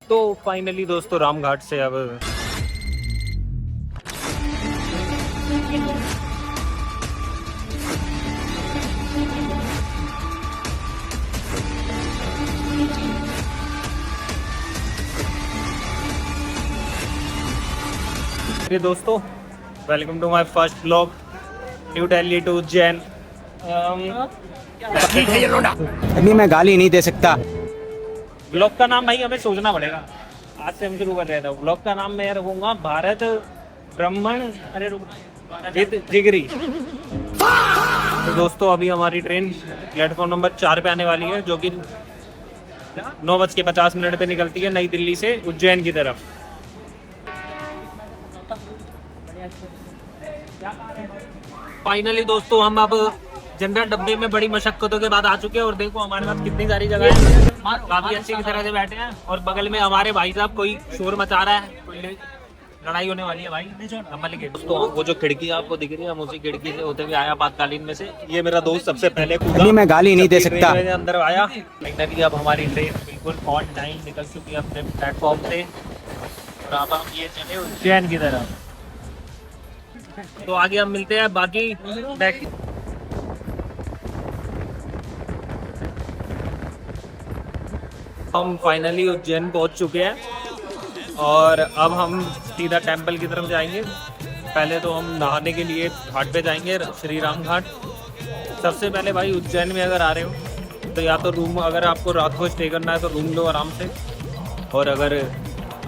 तो फाइनली दोस्तों रामघाट से अब मेरे दोस्तों, welcome to my first blog New Delhi to Ujjain. अभी मैं गाली नहीं दे सकता। ब्लॉग का नाम भाई हमें सोचना पड़ेगा। आज से हम शुरू कर रहे थे। ब्लॉग का नाम मैं रखूंगा भारत ब्राह्मण जिगरी। तो दोस्तों अभी हमारी ट्रेन प्लेटफॉर्म नंबर 4 पे आने वाली है, जो कि 9:50 पे निकलती है नई दिल्ली से उज्जैन की तरफ। फाइनली दोस्तों हम अब जनरल डब्बे में बड़ी मशक्कतों के बाद आ चुके हैं और देखो हमारे पास कितनी सारी जगह है। काफी अच्छी तरह से बैठे हैं और बगल में हमारे भाई साहब कोई शोर मचा रहा है, कोई लड़ाई होने वाली है भाई। दोस्तों वो जो खिड़की आपको दिख रही है, हम उसी खिड़की से होते हुए आया आपातकालीन में से। ये मेरा दोस्त सबसे पहले कूदा। अभी मैं गाली नहीं दे सकता। अंदर आया। फाइनली अब हमारी ट्रेन बिल्कुल ऑन टाइम निकल चुकी है अपने प्लेटफॉर्म से और अब हम ये चले उज्जैन की तरफ। तो आगे हम मिलते हैं बाकी हम फाइनली उज्जैन पहुंच चुके हैं और अब हम सीधा टेंपल की तरफ जाएंगे। पहले तो हम नहाने के लिए घाट पे जाएंगे, श्री राम घाट। सबसे पहले भाई उज्जैन में अगर आ रहे हो तो या तो रूम, अगर आपको रात को स्टे करना है तो रूम लो आराम से, और अगर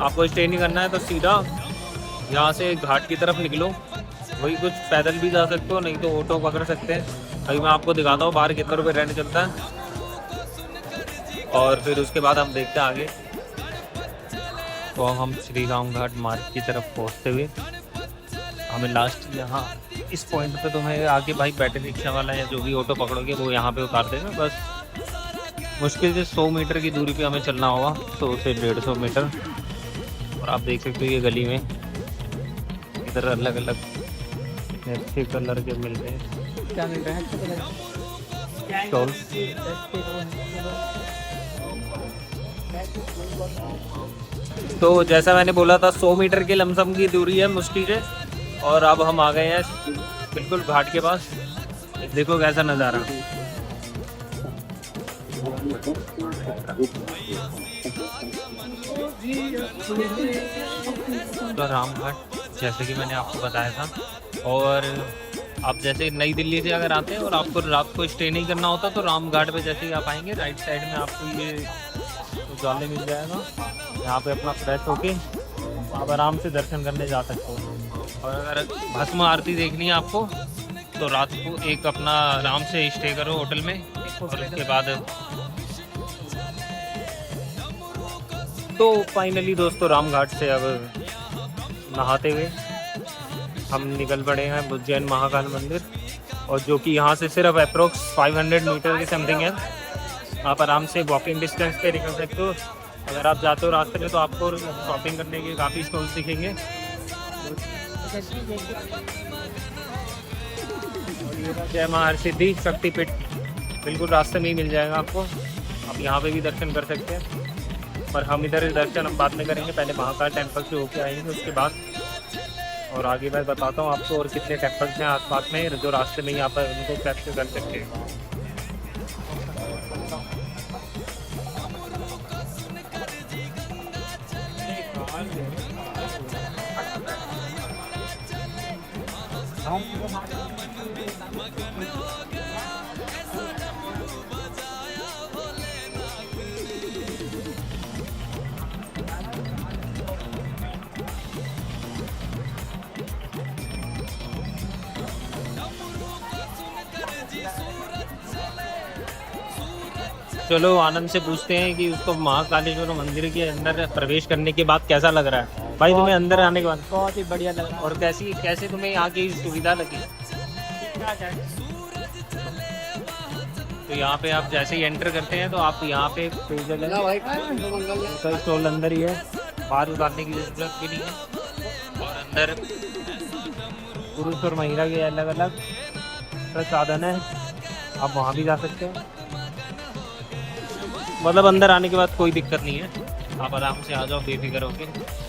आपको स्टे नहीं करना है तो सीधा यहाँ से घाट की तरफ निकलो। वही कुछ पैदल भी जा सकते हो, नहीं तो ऑटो पकड़ सकते हैं। अभी मैं आपको दिखाता हूँ बाहर कितने रुपये रेंट चलता है और फिर उसके बाद हम देखते हैं आगे। तो हम श्री राम घाट मार्ग की तरफ पहुँचते हुए हमें लास्ट यहाँ इस पॉइंट पे तुम्हें आगे भाई बैटरी रिक्शा वाला या जो भी ऑटो पकड़ोगे वो यहाँ पे उतार देगा। बस मुश्किल से 100 मीटर की दूरी पे हमें चलना होगा, 100 से 150 मीटर। और आप देख सकते हो ये गली में इधर अलग अलग अच्छे कलर के मिल रहे हैं। क्या मिल रहा है? स्टॉल। तो जैसा मैंने बोला था 100 मीटर के लमसम की दूरी है मुश्किल से, और अब हम आ गए हैं बिल्कुल घाट के पास। देखो कैसा नज़ारा। तो राम घाट जैसे कि मैंने आपको बताया था, और आप जैसे नई दिल्ली से अगर आते हैं और आपको रात को स्टे नहीं करना होता तो राम घाट पे जैसे ही आप आएंगे राइट साइड में आपको ये उजाले मिल जाएगा। यहाँ पे अपना फ्रेश होके आप आराम से दर्शन करने जा सकते हो। और अगर भस्म आरती देखनी है आपको तो रात को एक अपना आराम से स्टे करो होटल में, और उसके बाद तो फाइनली दोस्तों राम घाट से अब नहाते हुए हम निकल पड़े हैं उज्जैन महाकाल मंदिर, और जो कि यहाँ से सिर्फ अप्रोक्स 500 मीटर की समथिंग है। आप आराम से वॉकिंग डिस्टेंस पे निकल सकते हो। अगर आप जाते हो रास्ते में तो आपको शॉपिंग करने के काफ़ी स्टॉल्स दिखेंगे। और ये जय महासिद्धि शक्तिपीठ बिल्कुल रास्ते में ही मिल जाएगा आपको। आप यहाँ पे भी दर्शन कर सकते हैं, पर हम इधर दर्शन हम बाद में करेंगे। पहले महाकाल टेम्पल से होके आएंगे उसके बाद, और आगे मैं बताता हूँ आपको और कितने टेम्पल्स हैं आसपास में जो रास्ते में ही आप उनको कैप्चर कर सकते हैं। चलो आनंद से पूछते हैं कि उसको महाकालेश्वर मंदिर के अंदर प्रवेश करने के बाद कैसा लग रहा है भाई तुम्हें अंदर आने के बाद? बहुत ही बढ़िया लग रहा है। और कैसे तुम्हें यहाँ की सुविधा लगी? तो यहाँ पे आप जैसे ही एंटर करते हैं तो आप यहाँ पे पेयजल है, स्टॉल अंदर ही है, बाहर उतारने की जरूरत भी नहीं है। और अंदर पुरुष और महिला के अलग अलग साधन है, आप वहाँ भी जा सकते हैं। मतलब अंदर आने के बाद कोई दिक्कत नहीं है। आप आराम से आ जाओ बेफिक्र होके।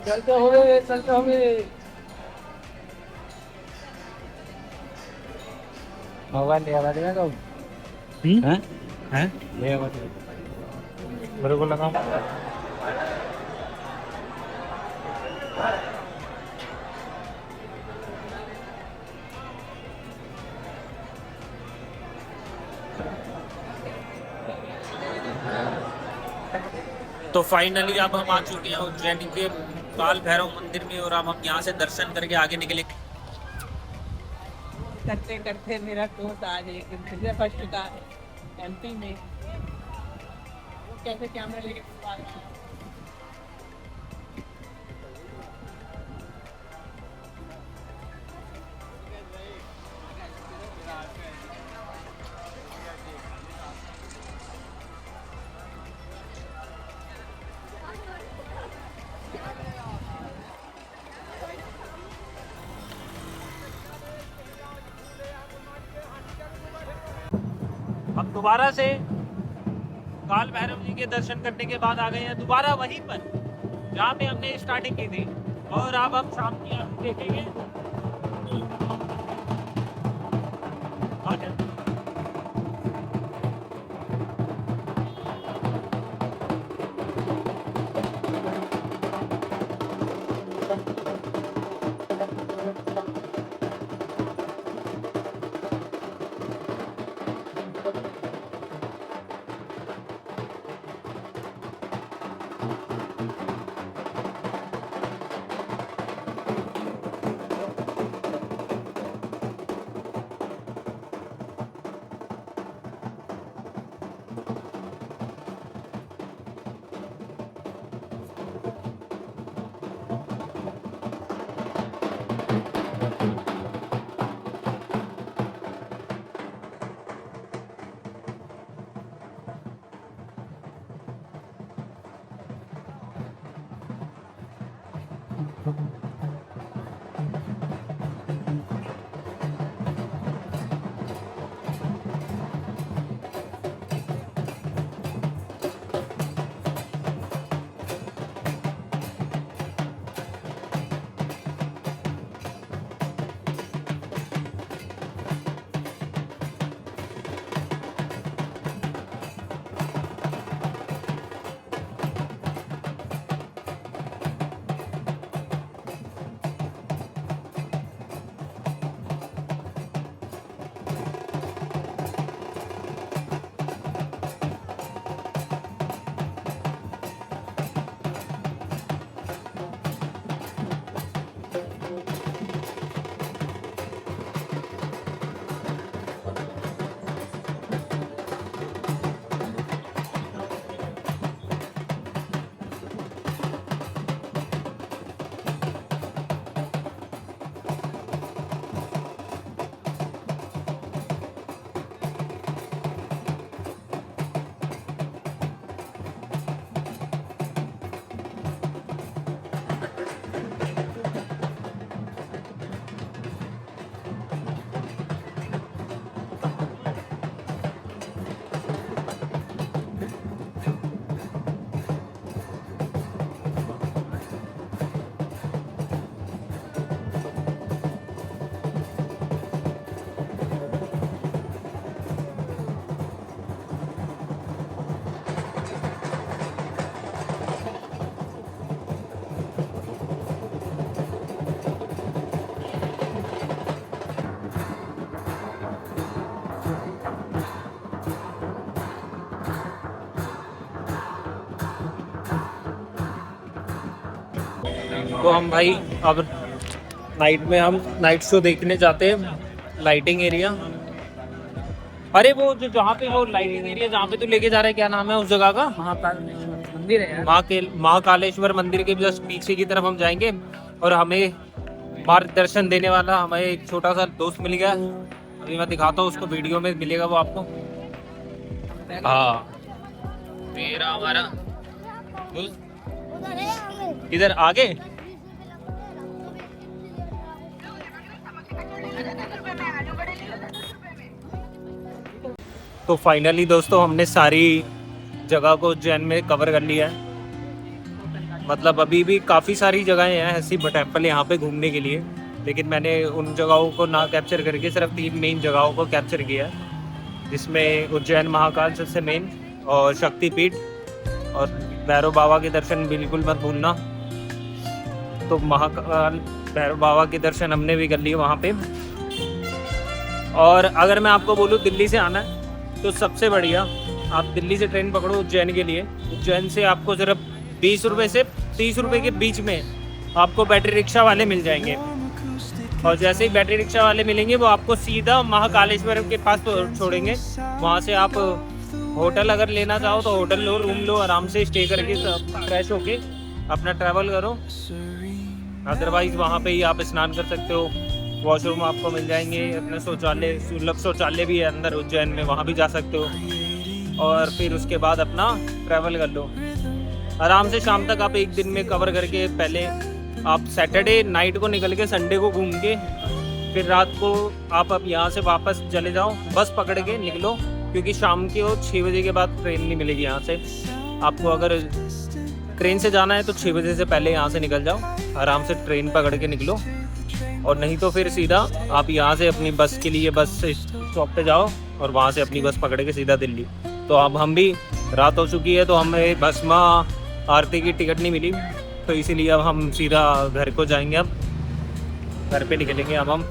चलते हुए चलते हुए मोबाइल ले आवा देगा तो हैं हैं ले आवा देगा मेरे को लगा तो फाइनली अब हम आ चुके हैं उज्जैन के काल भैरव मंदिर में, और अब हम यहाँ से दर्शन करके आगे निकले। करते करते मेरा दोस्त आज एक दिन फर्स्ट था एमपी में, वो कैसे कैमरा लेके आ रहा है। हम दोबारा से काल भैरव जी के दर्शन करने के बाद आ गए हैं दोबारा वहीं पर जहाँ पे हमने स्टार्टिंग की थी, और अब हम शाम की आरती देखेंगे। तो हम भाई अब नाइट में हम नाइट शो देखने जाते हैं, लाइटिंग एरिया। अरे वो जो जहाँ पे वो लाइटिंग एरिया जहाँ पे तू लेके जा रहा है, क्या नाम है उस जगह का? महाकालेश्वर मंदिर है यार। महाकालेश्वर मंदिर के जस्ट पीछे की तरफ हम जाएंगे और हमें मार्गदर्शन देने वाला हमें एक छोटा सा दोस्त मिल गया। अभी मैं दिखाता हूँ उसको, वीडियो में मिलेगा वो आपको। हाँ, मेरा हमारा दोस्त इधर आगे। तो फाइनली दोस्तों हमने सारी जगह को उज्जैन में कवर कर लिया है। मतलब अभी भी काफ़ी सारी जगहें हैं ऐसी टेम्पल यहाँ पे घूमने के लिए, लेकिन मैंने उन जगहों को ना कैप्चर करके सिर्फ 3 मेन जगहों को कैप्चर किया है, जिसमें उज्जैन महाकाल सबसे मेन, और शक्तिपीठ, और भैरव बाबा के दर्शन बिल्कुल मत भूलना। तो महाकाल भैरव बाबा के दर्शन हमने भी कर लिए वहाँ पे। और अगर मैं आपको बोलूँ दिल्ली से आना है तो सबसे बढ़िया आप दिल्ली से ट्रेन पकड़ो उज्जैन के लिए। उज्जैन से आपको सिर्फ 20 रुपये से 30 रुपये के बीच में आपको बैटरी रिक्शा वाले मिल जाएंगे, और जैसे ही बैटरी रिक्शा वाले मिलेंगे वो आपको सीधा महाकालेश्वर के पास छोड़ेंगे। वहाँ से आप होटल अगर लेना चाहो तो होटल लो, रूम लो, आराम से स्टे करके फ्रेश होके अपना ट्रैवल करो। अदरवाइज वहाँ पे ही आप स्नान कर सकते हो, वॉशरूम आपको मिल जाएंगे, अपने शौचालय, सुलभ शौचालय भी है अंदर उज्जैन में, वहाँ भी जा सकते हो। और फिर उसके बाद अपना ट्रैवल कर लो आराम से। शाम तक आप एक दिन में कवर करके, पहले आप सैटरडे नाइट को निकल के संडे को घूम के फिर रात को आप अब यहाँ से वापस चले जाओ, बस पकड़ के निकलो, क्योंकि शाम के 6 बजे के बाद ट्रेन नहीं मिलेगी यहाँ से आपको। अगर ट्रेन से जाना है तो 6 बजे से पहले यहाँ से निकल जाओ, आराम से ट्रेन पकड़ के निकलो, और नहीं तो फिर सीधा आप यहाँ से अपनी बस के लिए बस स्टॉप पे जाओ और वहाँ से अपनी बस पकड़ के सीधा दिल्ली। तो अब हम भी, रात हो चुकी है तो हमें भस्मा आरती की टिकट नहीं मिली, तो इसीलिए अब हम सीधा घर को जाएंगे। अब घर पे निकलेंगे अब हम।